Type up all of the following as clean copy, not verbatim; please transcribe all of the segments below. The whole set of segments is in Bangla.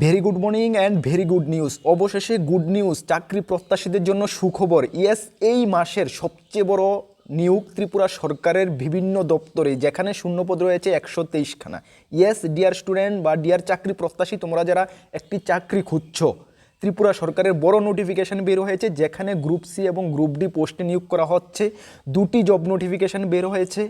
Very good morning and very good news. অবশেষে গুড নিউজ, চাকরি প্রত্যাশীদের জন্য সুখবর। ইয়েস, এই মাসের সবচেয়ে বড় নিয়োগ ত্রিপুরা সরকারের বিভিন্ন দপ্তরে, যেখানে শূন্যপদ রয়েছে 123খানা। ইয়েস ডিয়ার স্টুডেন্ট বা ডিয়ার চাকরি প্রত্যাশী, তোমরা যারা একটি চাকরি খুঁজছো, ত্রিপুরা সরকারের বড় নোটিফিকেশান বের হয়েছে, যেখানে গ্রুপ সি এবং গ্রুপ ডি পোস্টে নিয়োগ করা হচ্ছে। দুটি জব নোটিফিকেশান বের হয়েছে।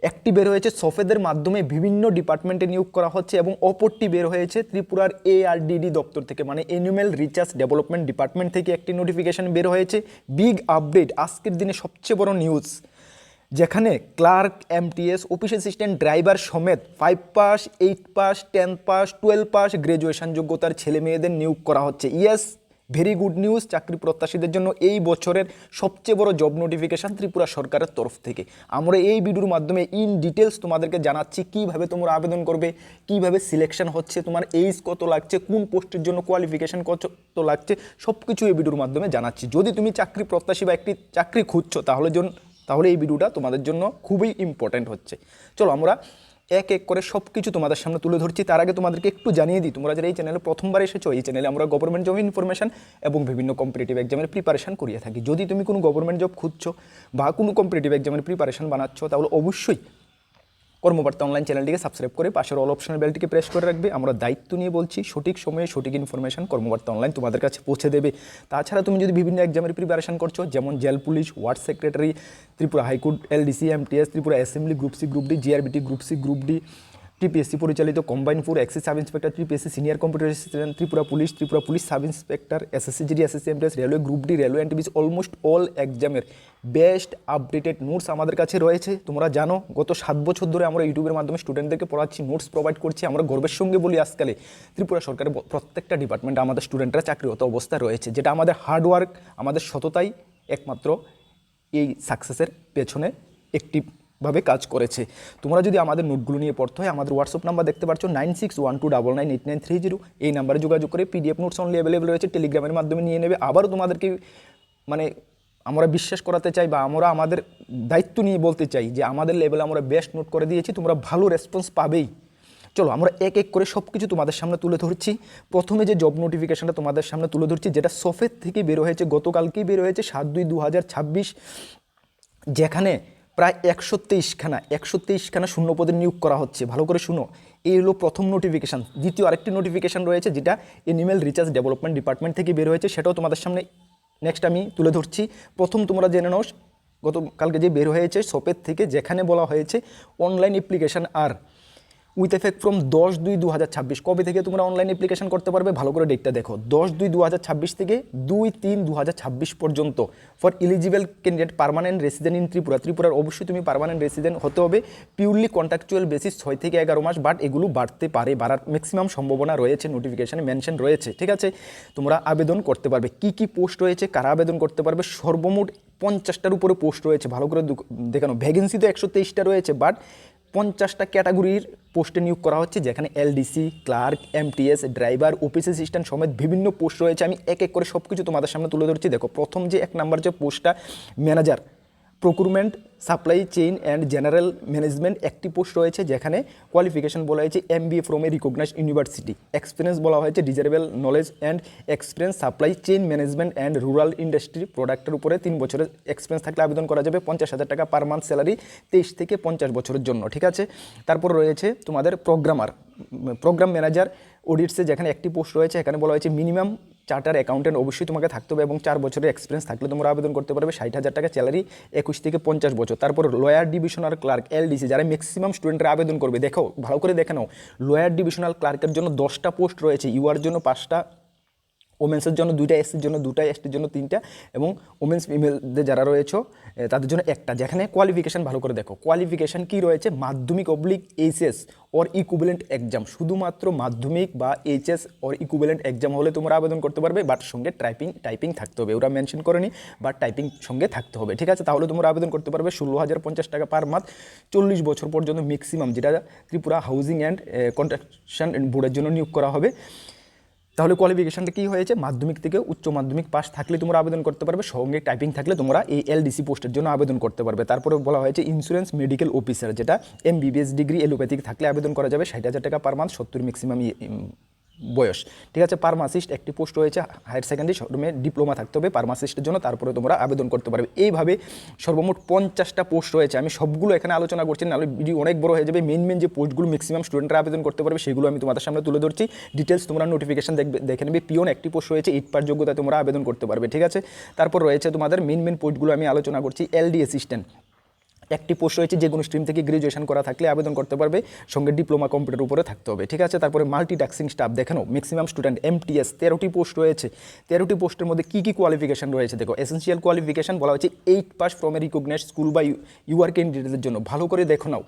একটি বের হয়েছে সফেদের মাধ্যমে বিভিন্ন ডিপার্টমেন্টে নিয়োগ করা হচ্ছে, এবং অপরটি বের হয়েছে ত্রিপুরার ARDD দপ্তর থেকে, মানে অ্যানুয়াল রিসার্চ ডেভেলপমেন্ট ডিপার্টমেন্ট থেকে একটি নোটিফিকেশান বের হয়েছে। বিগ আপডেট, আজকের দিনে সবচেয়ে বড় নিউজ, যেখানে clerk, MTS, office assistant, driver সমেত 5 pass, 8 pass, 10 pass, 12 pass graduation যোগ্যতার ছেলে মেয়েদের নিয়োগ করা হচ্ছে। ইয়েস, ভেরি গুড নিউজ চাকরি প্রত্যাশীদের জন্য। এই বছরের সবচেয়ে বড় জব নোটিফিকেশান ত্রিপুরা সরকারের তরফ থেকে। আমরা এই ভিডিওর মাধ্যমে ইন ডিটেলস তোমাদেরকে জানাচ্ছি কিভাবে তোমরা আবেদন করবে, কিভাবে সিলেকশন হচ্ছে, তোমার এইজ কত লাগছে, কোন পোস্টের জন্য কোয়ালিফিকেশান কত লাগছে, সব কিছু এই ভিডিওর মাধ্যমে জানাচ্ছি। যদি তুমি চাকরি প্রত্যাশী বা একটি চাকরি খুঁজছো, তাহলে এই ভিডিওটা তোমাদের জন্য খুবই ইম্পর্ট্যান্ট হচ্ছে। চলো আমরা এক এক করে সব কিছু তোমাদের সামনে তুলে ধরছি। তার আগে তোমাদেরকে একটু জানিয়ে দিই, তোমরা যারা এই চ্যানেলে প্রথমবার এসেছো, এই চ্যানেলে আমরা গভর্নমেন্ট জব ইনফরমেশন এবং বিভিন্ন কম্পিটিটিভ এক্সামের প্রিপারেশন করিয়ে থাকি। যদি তুমি কোনো গভর্নমেন্ট জব খুঁজছো বা কোনো কম্পিটিটিভ এক্সামের প্রিপারেশন বানাচ্ছো, তাহলে অবশ্যই কর্মবার্তা অনলাইন চ্যানেলটিকে সাবস্ক্রাইব করে পাশের অল অপশনের বেলটিকে প্রেস করে রাখবে। আমরা দায়িত্ব নিয়ে বলছি, সঠিক সময়ে সঠিক ইনফরমেশন কর্মবার্তা অনলাইন তোমাদের কাছে পৌঁছে দেবে। তাছাড়া তুমি যদি বিভিন্ন এক্সামের প্রিপারেশন করছো, যেমন jail police, ward secretary, Tripura high court, LDC, MTS, Tripura assembly, group C, group D, GRBT, group C, group D, TPSC পরিচালিত combine four, excise sub inspector, TPSC senior computer assistant, Tripura police sub inspector, SSC GD, SSC MTS, railway group D, railway NTPC, almost all এক্সামের বেস্ট আপডেটেড নোটস আমাদের কাছে রয়েছে। তোমরা জানো গত 7 বছর ধরে আমরা ইউটিউবের মাধ্যমে স্টুডেন্টদেরকে পড়াচ্ছি, নোটস প্রোভাইড করছি। আমরা গর্বের সঙ্গে বলি, আজকালে ত্রিপুরা সরকারের প্রত্যেকটা ডিপার্টমেন্টে আমাদের স্টুডেন্টরা চাকরিরত অবস্থায় রয়েছে, যেটা আমাদের হার্ডওয়ার্ক, আমাদের সততাই একমাত্র এই সাকসেসের পেছনে ভাবে কাজ করেছে। তোমরা যদি আমাদের নোটগুলো নিয়ে পড়তে হয়, আমাদের হোয়াটসঅ্যাপ নাম্বার দেখতে পাচ্ছ 9612998930। এই নাম্বারে যোগাযোগ করে PDF নোটস অনলি অ্যাভেলেবল রয়েছে, টেলিগ্রামের মাধ্যমে নিয়ে নেবে। আবারও তোমাদেরকে আমরা বিশ্বাস করাতে চাই বা আমরা আমাদের দায়িত্ব নিয়ে বলতে চাই যে আমাদের লেভেলে আমরা বেস্ট নোট করে দিয়েছি, তোমরা ভালো রেসপন্স পাবেই। চলো আমরা এক এক করে সব কিছু তোমাদের সামনে তুলে ধরছি। প্রথমে যে জব নোটিফিকেশনটা তোমাদের সামনে তুলে ধরছি, যেটা সফেদ থেকে বের হয়েছে, গতকালকেই বের হয়েছে 7/2/2026, যেখানে প্রায় 123খানা শূন্যপদে নিয়োগ করা হচ্ছে। ভালো করে শুনো, এই হলো প্রথম নোটিফিকেশান। দ্বিতীয় আরেকটি নোটিফিকেশান রয়েছে, যেটা অ্যানিম্যাল রিসার্চ ডেভেলপমেন্ট ডিপার্টমেন্ট থেকে বের হয়েছে, সেটাও তোমাদের সামনে নেক্সট আমি তুলে ধরছি। প্রথম তোমরা জেনে নাও গতকালকে যে বের হয়েছে সপেদ থেকে, যেখানে বলা হয়েছে online application are with effect from 10/2/2026। কবে থেকে তোমরা অনলাইন অ্যাপ্লিকেশন করতে পারবে? ভালো করে ডেটটা দেখো, 10/2/2026 থেকে 2/3/2026 পর্যন্ত for eligible candidate permanent resident in ত্রিপুরার অবশ্যই তুমি পার্মানেন্ট রেসিডেন্ট হতে হবে। পিউরলি কন্ট্রাকচুয়াল বেসিস 6 থেকে 11 মাস, বাট এগুলো বাড়তে পারে, বাড়ার ম্যাক্সিমাম সম্ভাবনা রয়েছে, নোটিফিকেশানে মেনশন রয়েছে। ঠিক আছে, তোমরা আবেদন করতে পারবে। কি পোস্ট রয়েছে, কারা আবেদন করতে পারবে? সর্বমোট 50টার উপরে পোস্ট রয়েছে। ভালো করে দেখানো, ভ্যাকেন্সি তো 123টা রয়েছে, বাট 50টা ক্যাটাগরির পোস্টে নিয়োগ করা হচ্ছে, যেখানে LDC, clerk, MTS, driver, office assistant সমেত বিভিন্ন পোস্ট রয়েছে। আমি এক এক করে সব কিছু তোমাদের সামনে তুলে ধরছি। দেখো, প্রথম যে 1 নাম্বার যে পোস্টটা, manager procurement, supply chain and general management, একটি পোস্ট রয়েছে, যেখানে কোয়ালিফিকেশন বলা হয়েছে MBA from a recognised university. Experience বলা হয়েছে desirable knowledge and experience supply chain management and rural industry প্রোডাক্টের উপরে 3 বছরের এক্সপিরিয়েন্স থাকলে আবেদন করা যাবে। 50,000 টাকা পার মান্থ স্যালারি, 23 থেকে 50 বছরের জন্য। ঠিক আছে, তারপর রয়েছে তোমাদের প্রোগ্রাম ম্যানেজার অডিটসে, যেখানে একটি পোস্ট রয়েছে, এখানে বলা হয়েছে মিনিমাম চার্টার অ্যাকাউন্টেন্ট অবশ্যই তোমাকে থাকতে হবে, এবং 4 বছরের এক্সপিরিয়েন্স থাকলে তোমরা আবেদন করতে পারবে। 60,000 টাকা স্যালারি, 21 থেকে 50 বছর। তারপর লয়ার ডিভিশনাল ক্লার্ক LDC, যারা ম্যাক্সিমাম স্টুডেন্টরা আবেদন করবে। দেখো, ভালো করে দেখে নাও, লয়ার ডিভিশনাল ক্লার্কের জন্য 10টা পোস্ট রয়েছে, ইউআর জন্য 5টা, ওমেন্সের জন্য 2টা, SCর জন্য 2টা, STর জন্য 3টা, এবং ওমেন্স ফিমেলদের যারা রয়েছে তাদের জন্য 1টা। যেখানে কোয়ালিফিকেশান ভালো করে দেখো, কোয়ালিফিকেশান কি রয়েছে, মাধ্যমিক /HS অর ইকুইভ্যালেন্ট এক্সাম। শুধুমাত্র মাধ্যমিক বা HS অর ইকুইভ্যালেন্ট এক্সাম হলে তোমরা আবেদন করতে পারবে, বাট সঙ্গে টাইপিং থাকতে হবে। ওরা মেনশন করেনি, বাট টাইপিং সঙ্গে থাকতে হবে। ঠিক আছে, তাহলে তোমরা আবেদন করতে পারবে। 16,050 টাকা পার মান্থ, 40 বছর পর্যন্ত ম্যাক্সিমাম, যেটা ত্রিপুরা হাউজিং অ্যান্ড কনস্ট্রাকশন বোর্ডের জন্য নিয়োগ করা হবে। তাহলে কোয়ালিফিকেশনটা কী হয়েছে, মাধ্যমিক থেকে উচ্চ মাধ্যমিক পাস থাকলে তোমরা আবেদন করতে পারবে, সঙ্গে টাইপিং থাকলে তোমরা এই LDC পোস্টের জন্য আবেদন করতে পারবে। তারপরে বলা হয়েছে ইন্স্যুরেন্স মেডিকেল অফিসার, যেটা MBBS ডিগ্রি এলোপ্যাথিক থাকলে আবেদন করা যাবে। 60,000 টাকা পার মান্থ, 70 ম্যাক্সিমাম বয়স, ঠিক আছে। ফার্মাসিস্ট একটি পোস্ট রয়েছে, হায়ার সেকেন্ডারি শর্টে ডিপ্লোমা থাকতে হবে ফার্মাসিস্টের জন্য, তারপরে তোমরা আবেদন করতে পারবে। এইভাবে সর্বমোট 50টা পোস্ট রয়েছে। আমি সবগুলো এখানে আলোচনা করছি, নাহলে ভিডিও অনেক বড় হয়ে যাবে। মেন যে পোস্টগুলো ম্যাক্সিমাম স্টুডেন্টরা আবেদন করতে পারবে সেগুলো আমি তোমাদের সামনে তুলে ধরছি। ডিটেলস তোমরা নোটিফিকেশন দেখে নেবে। পিওন একটি পোস্ট রয়েছে, 8 পাস যোগ্যতায় তোমরা আবেদন করতে পারবে, ঠিক আছে। তারপর রয়েছে তোমাদের মেন পোস্টগুলো আমি আলোচনা করছি। এলডি অ্যাসিস্ট্যান্ট একটি পোস্ট রয়েছে, যে কোনো স্ট্রিম থেকে গ্রাজুয়েশন করা থাকলে আবেদন করতে পারবে, সঙ্গে ডিপ্লোমা কম্পিউটার উপরে থাকতে হবে, ঠিক আছে। তারপরে মাল্টিটাস্কিং স্টাফ দেখানো ম্যাক্সিমাম স্টুডেন্ট এমটিএস 13টি পোস্ট রয়েছে। 13টি পোস্টের মধ্যে কী কোয়ালিফিকেশন রয়েছে দেখো। এসেন্সিয়াল কোয়ালিফিকেশন বলা হচ্ছে 8 pass from a recognised school বা ইউআর ক্যান্ডিডেটদের জন্য। ভালো করে দেখো নাও,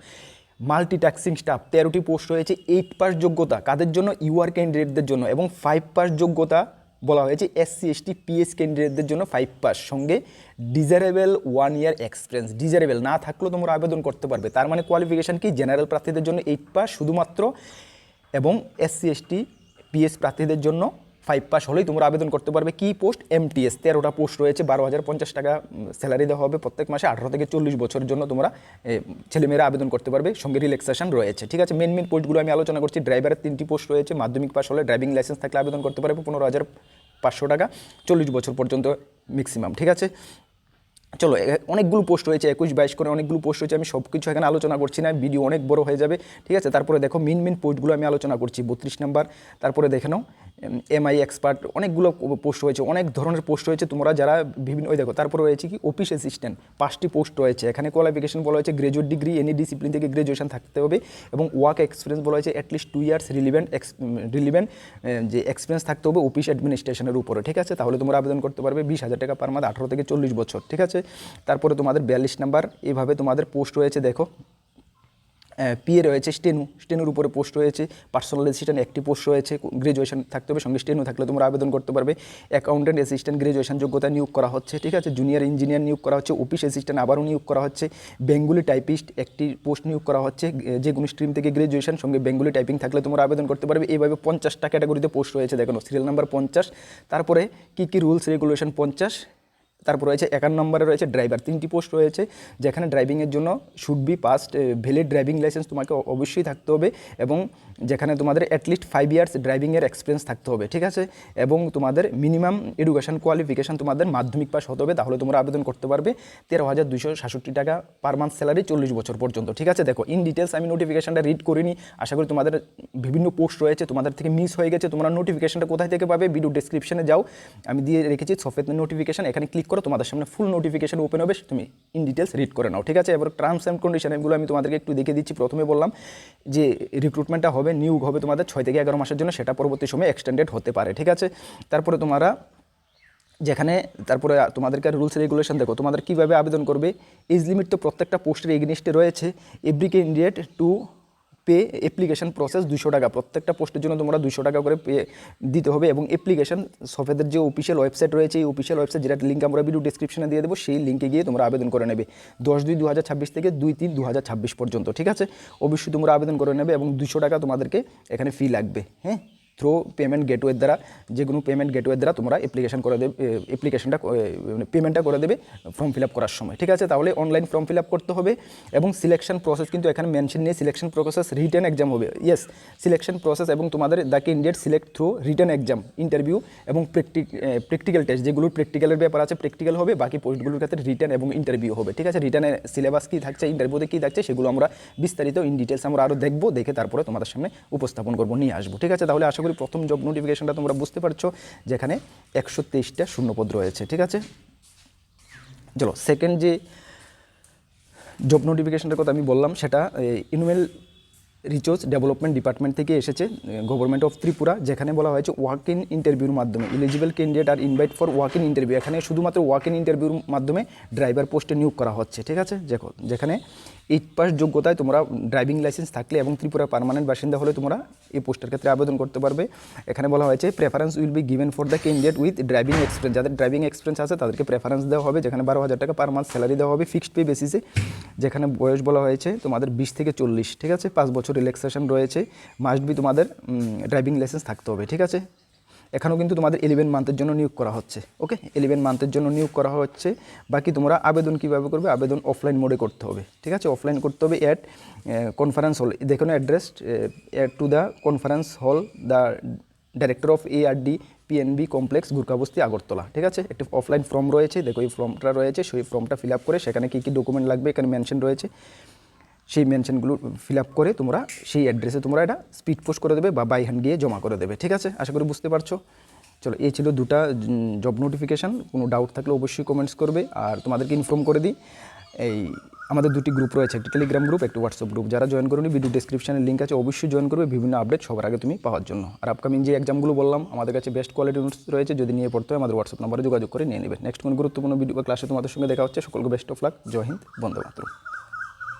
মাল্টিটাস্কিং স্টাফ 13টি পোস্ট রয়েছে, 8 পাস যোগ্যতা কাদের জন্য? ইউআর ক্যান্ডিডেটদের জন্য, এবং 5 পাস যোগ্যতা বলা হয়েছে এসসি এসটি পিএস ক্যান্ডিডেটদের জন্য 5 পাস, সঙ্গে ডিজারেবল 1 ইয়ার এক্সপিরিয়েন্স। ডিজারেবল না থাকলেও তোমরা আবেদন করতে পারবে। তার মানে কোয়ালিফিকেশান কি? জেনারেল প্রার্থীদের জন্য 8 পাস শুধুমাত্র, এবং এসসি এসটি পিএস প্রার্থীদের জন্য 5 পাস হলেই তোমরা আবেদন করতে পারবে। কি পোস্ট? এমটিএস 13টা পোস্ট রয়েছে, 12,050 টাকা স্যালারি দেওয়া হবে প্রত্যেক মাসে। 18 থেকে 40 বছরের জন্য তোমরা ছেলেমেয়েরা আবেদন করতে পারবে, সঙ্গে রিল্যাক্সেশন রয়েছে, ঠিক আছে। মেন পোস্টগুলো আমি আলোচনা করছি। ড্রাইভারের 3টি পোস্ট রয়েছে, মাধ্যমিক পাস হলে ড্রাইভিং লাইসেন্স থাকলে আবেদন করতে পারবে, 15,500 টাকা, 40 বছর পর্যন্ত ম্যাক্সিমাম, ঠিক আছে। চলো, অনেকগুলো পোস্ট রয়েছে, 21, 22 করে অনেকগুলো পোস্ট রয়েছে। আমি সব কিছু এখানে আলোচনা করছি না, ভিডিও অনেক বড় হয়ে যাবে, ঠিক আছে। তারপরে দেখো মেন পোস্টগুলো আমি আলোচনা করছি। 32 নাম্বার, তারপরে দেখে নাও এমআই এক্সপার্ট, অনেকগুলো পোস্ট রয়েছে, অনেক ধরনের পোস্ট রয়েছে। তোমরা যারা বিভিন্ন ওই দেখো, তারপরে রয়েছে কি অফিস অ্যাসিস্ট্যান্ট, 5টি পোস্ট রয়েছে। এখানে কোয়ালিফিকেশন বলা হয়েছে গ্রাজুয়েট ডিগ্রি এনি ডিসিপ্লিন থেকে গ্রাজুয়েশন থাকতে হবে, এবং ওয়ার্ক এক্সপিরিয়েন্স বলা হয়েছে অ্যাটলিস্ট 2 ইয়ার্স রিলিভেন্ট যে এক্সপিরিয়েন্স থাকতে হবে অফিস অ্যাডমিনিস্ট্রেশনের উপরে, ঠিক আছে। তাহলে তোমরা আবেদন করতে পারবে। 20,000 টাকা পার মান্থ, 18 থেকে 40 বছর, ঠিক আছে। তারপরে তোমাদের 42 নাম্বার, এইভাবে তোমাদের পোস্ট রয়েছে দেখো। পিএ রয়েছে, স্টেনুর উপরে পোস্ট রয়েছে। পার্সোনাল অ্যাসিস্ট্যান্ট একটি পোস্ট রয়েছে, গ্রাজুয়েশন থাকতে হবে, সঙ্গে স্টেনু থাকলে তোমরা আবেদন করতে পারবে। অ্যাকাউন্টেন্ট অ্যাসিস্ট্যান্ট গ্রাজুয়েশন যোগ্যতা নিয়োগ করা হচ্ছে, ঠিক আছে। জুনিয়র ইঞ্জিনিয়ার নিয়োগ করা হচ্ছে। অফিস অ্যাসিস্ট্যান্ট আবারও নিয়োগ করা হচ্ছে। বেঙ্গলি টাইপিস্ট একটি পোস্ট নিয়োগ করা হচ্ছে, যে কোনো স্ট্রিম থেকে গ্রাজুয়েশন, সঙ্গে বেঙ্গলি টাইপিং থাকলে তোমরা আবেদন করতে পারবে। এইভাবে 50টা ক্যাটাগরিতে পোস্ট রয়েছে দেখো, সিরিয়াল নাম্বার 50। তারপরে কী রুলস রেগুলেশন 50। তারপর রয়েছে 51 নম্বরে রয়েছে ড্রাইভার, 3টি পোস্ট রয়েছে, যেখানে ড্রাইভিংয়ের জন্য should be past valid driving licence তোমাকে অবশ্যই থাকতে হবে, এবং যেখানে তোমাদের অ্যাটলিস্ট 5 ইয়ার্স ড্রাইভিংয়ের এক্সপিরিয়েন্স থাকতে হবে, ঠিক আছে। এবং তোমাদের মিনিমাম এডুকেশন কোয়ালিফিকেশান তোমাদের মাধ্যমিক পাস হতে হবে, তাহলে তোমরা আবেদন করতে পারবে। 13,266 টাকা পার মান্থ স্যালারি, 40 বছর পর্যন্ত, ঠিক আছে। দেখো ইন ডিটেলস আমি নোটিফিকেশনটা রিড করিনি, আশা করি তোমাদের বিভিন্ন পোস্ট রয়েছে, তোমাদের থেকে মিস হয়ে গেছে। তোমরা নোটিফিকেশনটা কোথায় থেকে পাবে? ভিডিও ডেসক্রিপশনে যাও, আমি দিয়ে রেখেছি সফটওয়্যার নোটিফিকেশন, এখানে ক্লিক করো, তোমাদের সামনে ফুল নোটিফিকেশন ওপেন হবে, তুমি ইন ডিটেলস রিড করে নাও, ঠিক আছে। এবার টার্মস অ্যান্ড কন্ডিশন এগুলো আমি তোমাদেরকে একটু দেখিয়ে দিচ্ছি। প্রথমে বললাম যে রিক্রুটমেন্টটা হবে, নিয়োগ হবে তোমাদের 6 থেকে 11 মাসের জন্য, সেটা পরবর্তী সময় এক্সটেন্ডেড হতে পারে, ঠিক আছে। তারপরে তারপরে তোমাদেরকে রুলস রেগুলেশন দেখো, তোমাদের কীভাবে আবেদন করবে। এজ লিমিট তো প্রত্যেকটা পোস্টের এগেনিস্টে রয়েছে। Every candidate to pay application process 200 টাকা, প্রত্যেকটা পোস্টের জন্য তোমরা 200 টাকা করে পে দিতে হবে। এবং অ্যাপ্লিকেশন সফেদের যে অফিসিয়াল ওয়েবসাইট রয়েছে, এই অফিসিয়াল ওয়েবসাইট, যেটা লিঙ্ক আমরা ভিডিও ডিসক্রিপশনে দিয়ে দেবো, সেই লিঙ্কে গিয়ে তোমরা আবেদন করে নেবে 10/2/2026 থেকে 2/3/2026 পর্যন্ত, ঠিক আছে। অবশ্যই তোমরা আবেদন করে নেবে, এবং 200 টাকা তোমাদেরকে এখানে ফি লাগবে, হ্যাঁ। থ্রু পেমেন্ট গেটওয়ের দ্বারা, যে কোনো পেমেন্ট গেটওয়ের দ্বারা তোমরা পেমেন্টটা করে দেবে ফর্ম ফিল আপ করার সময়, ঠিক আছে। তাহলে অনলাইন ফর্ম ফিল আপ করতে হবে। এবং সিলেকশন প্রসেস কিন্তু এখানে মেনশন নেই, সিলেকশন প্রসেস রিটেন এক্সাম হবে, ইয়েস সিলেকশন প্রসেস, এবং তোমাদের the candidate select through written exam, interview এবং প্র্যাকটিক্যাল টেস্ট, যেগুলো প্র্যাকটিক্যালের ব্যাপার আছে প্র্যাকটিক্যাল হবে, বাকি পোস্টগুলোর ক্ষেত্রে রিটেন এবং ইন্টারভিউ হবে, ঠিক আছে। রিটেনের সিলেবাস কী থাকছে, ইন্টারভিউতে কী থাকছে, সেগুলো আমরা বিস্তারিত ইন ডিটেলস আমরা আরও দেখবো, দেখে তারপরে তোমাদের সামনে উপস্থাপন করবো, নিয়ে আসবো, ঠিক আছে। তাহলে আশা করি প্রথম জব নোটিফিকেশনটা তোমরা বুঝতে পারছো, যেখানে 123টা শূন্যপদ রয়েছে, ঠিক আছে। চলো সেকেন্ড যে জব নোটিফিকেশনটার কথা আমি বললাম, সেটা ইনুমেল রিসোর্স ডেভেলপমেন্ট ডিপার্টমেন্ট থেকে এসেছে, গভর্নমেন্ট অফ ত্রিপুরা, যেখানে বলা হয়েছে ওয়াক ইন ইন্টারভিউর মাধ্যমে eligible candidate are invite for walk in interview. এখানে শুধুমাত্র ওয়াক ইন ইন্টারভিউর মাধ্যমে ড্রাইভার পোস্টে নিয়োগ করা হচ্ছে, ঠিক আছে। যেখানে 8 পাস যোগ্যতায় তোমরা ড্রাইভিং লাইসেন্স থাকলে এবং ত্রিপুরা পার্মানেন্ট বাসিন্দা হলে তোমরা এই পোস্টের ক্ষেত্রে আবেদন করতে পারবে। এখানে বলা হয়েছে preference will be given for the candidate with driving experience, যাদের ড্রাইভিং এক্সপিরিয়েন্স আছে তাদেরকে প্রেফারেন্স দেওয়া হবে, যেখানে 12,000 টাকা পার মান্থ স্যালারি দেওয়া হবে ফিক্সড পে বেসিসে। যেখানে বয়স বলা হয়েছে তোমাদের 20 থেকে 40, ঠিক আছে। 5 বছর রিল্যাক্সেশন রয়েছে, মাস্ট বি তোমাদের ড্রাইভিং লাইসেন্স থাকতে হবে, ঠিক আছে। এখানেও কিন্তু তোমাদের 11 মান্থের জন্য নিয়োগ করা হচ্ছে, ওকে 11 মান্থের জন্য নিয়োগ করা হচ্ছে। বাকি তোমরা আবেদন কীভাবে করবে, আবেদন অফলাইন মোডে করতে হবে, ঠিক আছে। অফলাইন করতে হবে অ্যাট কনফারেন্স হল, দেখুন address at to the conference hall the director of ARD PNB complex Gurkhabasti Agartala. ঠিক আছে, একটি অফলাইন ফর্ম রয়েছে, দেখো এই ফর্মটা রয়েছে, সেই ফর্মটা ফিল আপ করে সেখানে কী কী ডকুমেন্ট লাগবে এখানে মেনশন রয়েছে, সেই মেনশনগুলো ফিল আপ করে তোমরা সেই অ্যাড্রেসে তোমরা এটা স্পিড পোস্ট করে দেবে বা বাই হ্যান্ড গিয়ে জমা করে দেবে। ঠিক আছে, আশা করি বুঝতে পারছো। চলো, এই ছিল দুটা জব নোটিফিকেশান। কোনো ডাউট থাকলে অবশ্যই কমেন্টস করবে। আর তোমাদেরকে ইনফর্ম করে দিই, এই আমাদের দুটি গ্রুপ রয়েছে, একটি টেলিগ্রাম গ্রুপ, একটি হোয়াটসঅ্যাপ গ্রুপ। যারা জয়েন করোনি ভিডিও ডেসক্রিপশনে লিঙ্ক আছে, অবশ্যই জয়েন করবে বিভিন্ন আপডেট সবার আগে তুমি পাওয়ার জন্য। আর আপকামিং যে এক্সামগুলো বললাম, আমাদের কাছে বেস্ট কোয়ালিটি নোটস রয়েছে, যদি নিয়ে পড়তে হয় আমাদের হোয়াটসঅ্যাপ নাম্বারে যোগাযোগ করে নিয়ে নেবে। নেক্সট কোনো গুরুত্বপূর্ণ ভিডিও বা ক্লাসে তোমাদের সঙ্গে দেখা হচ্ছে। সকলকে বেস্ট অফ লাক। জয় হিন্দ, বন্দে মাতরম।